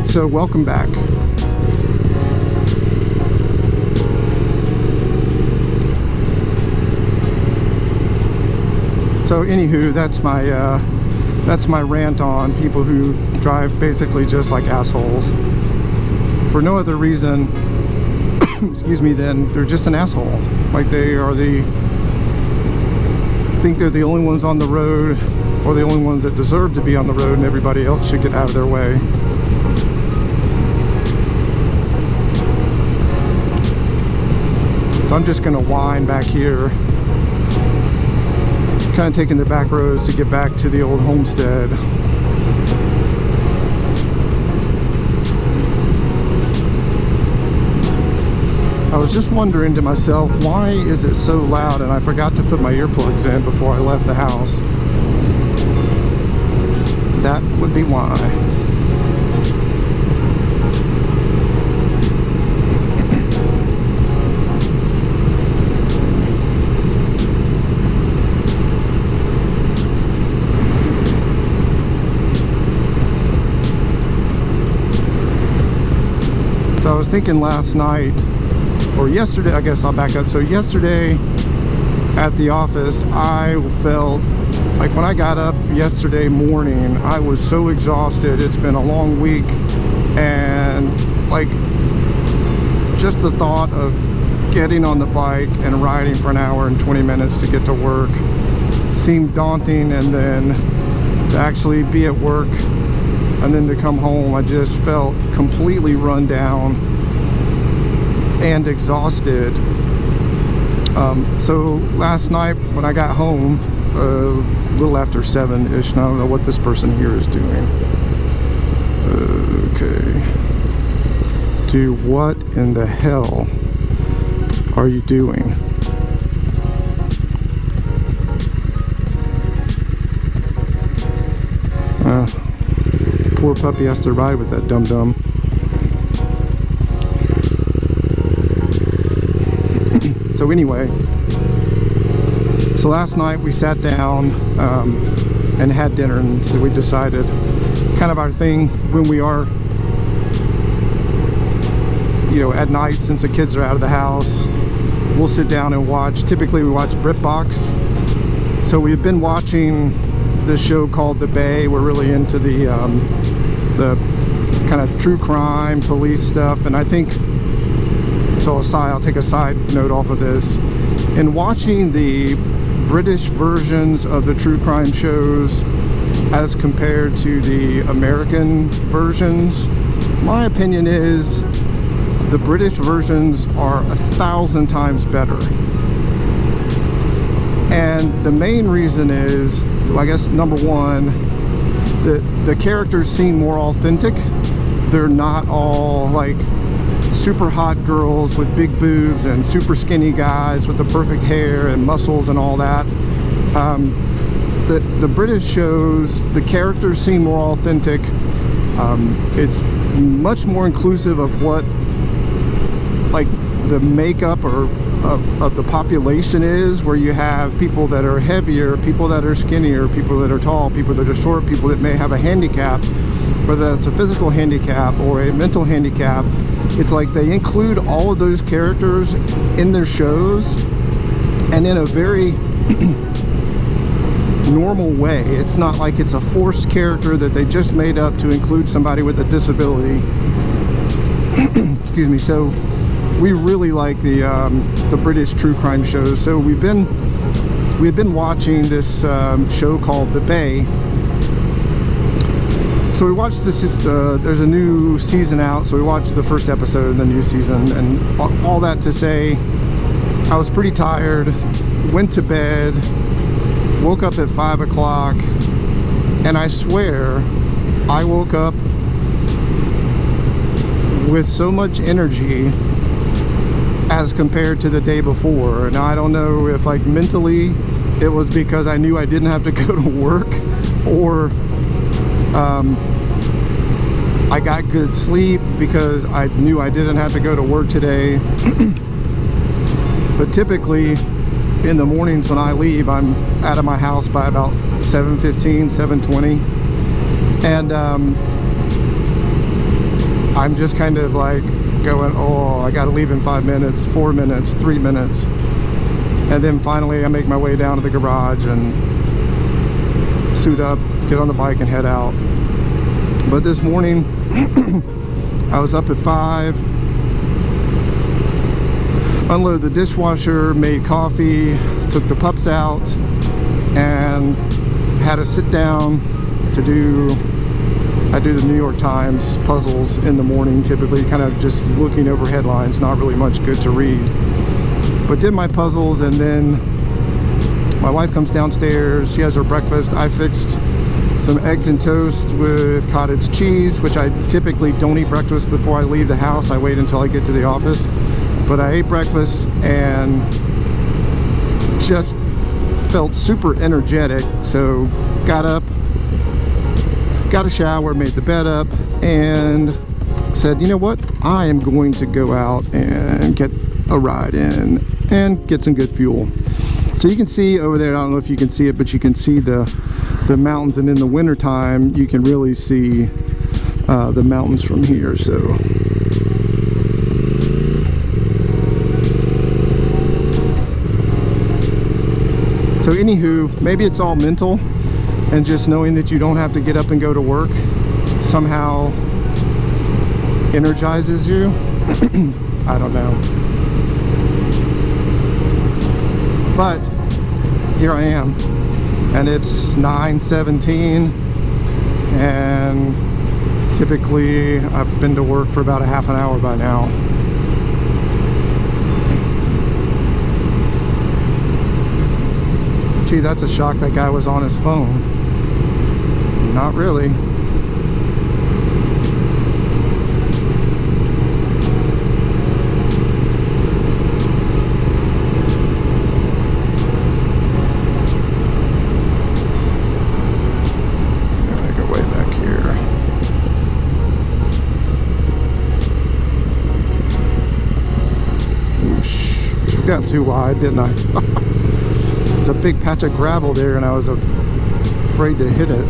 So welcome back. So anywho, that's my rant on people who drive basically just like assholes for no other reason excuse me, than they're just an asshole. Like they are think they're the only ones on the road, or the only ones that deserve to be on the road, and everybody else should get out of their way. So I'm just gonna wind back here, kind of taking the back roads to get back to the old homestead. I was just wondering to myself, why is it so loud? And I forgot to put my earplugs in before I left the house. That would be why. So I was thinking last night, or yesterday, I guess I'll back up. So yesterday at the office, I felt like when I got up yesterday morning, I was so exhausted. It's been a long week, and like just the thought of getting on the bike and riding for an hour and 20 minutes to get to work seemed daunting, and then to actually be at work and then to come home, I just felt completely run down and exhausted. So last night when I got home, a little after 7-ish, and I don't know what this person here is doing. Okay. Dude, what in the hell are you doing? Poor puppy has to ride with that dum-dum. So anyway, so last night we sat down and had dinner, and so we decided kind of our thing when we are, you know, at night, since the kids are out of the house, we'll sit down and watch. Typically we watch BritBox. So we've been watching this show called The Bay. We're really into the kind of true crime, police stuff, and I think, so I'll take a side note off of this. In watching the British versions of the true crime shows as compared to the American versions, my opinion is the British versions are 1,000 times better. And the main reason is, I guess, number one, the characters seem more authentic. They're not all like super hot girls with big boobs and super skinny guys with the perfect hair and muscles and all that. The British shows, the characters seem more authentic. It's much more inclusive of what like the makeup or of the population is, where you have people that are heavier, people that are skinnier, people that are tall, people that are short, people that may have a handicap, whether that's a physical handicap or a mental handicap. It's like they include all of those characters in their shows, and in a very normal way. It's not like it's a forced character that they just made up to include somebody with a disability. Excuse me. So we really like the British true crime shows. So we've been watching this show called The Bay. So we watched this, there's a new season out, so we watched the first episode of the new season, and all that to say, I was pretty tired, went to bed, woke up at 5 o'clock, and I swear, I woke up with so much energy as compared to the day before. Now, I don't know if, like, mentally, it was because I knew I didn't have to go to work, or I got good sleep because I knew I didn't have to go to work today. But typically in the mornings when I leave, I'm out of my house by about 7:15, 7:20, and I'm just kind of like going, oh, I gotta leave in 5 minutes, 4 minutes, 3 minutes, and then finally I make my way down to the garage and suit up, get on the bike and head out. But this morning I was up at 5, unloaded the dishwasher, made coffee, took the pups out, and had a sit down to do, I do the New York Times puzzles in the morning, typically, kind of just looking over headlines, not really much good to read. But did my puzzles, and then my wife comes downstairs, she has her breakfast. I fixed some eggs and toast with cottage cheese, which I typically don't eat breakfast before I leave the house. I wait until I get to the office. But I ate breakfast and just felt super energetic. So got up, got a shower, made the bed up, and said, you know what? I am going to go out and get a ride in and get some good fuel. So you can see over there, I don't know if you can see it, but you can see the mountains, and in the winter time you can really see the mountains from here. So anywho, maybe it's all mental, and just knowing that you don't have to get up and go to work somehow energizes you. I don't know. But here I am, and it's 9:17, and typically I've been to work for about a half an hour by now. Gee, that's a shock that guy was on his phone. Not really. Got too wide, didn't I? There's a big patch of gravel there, and I was afraid to hit it.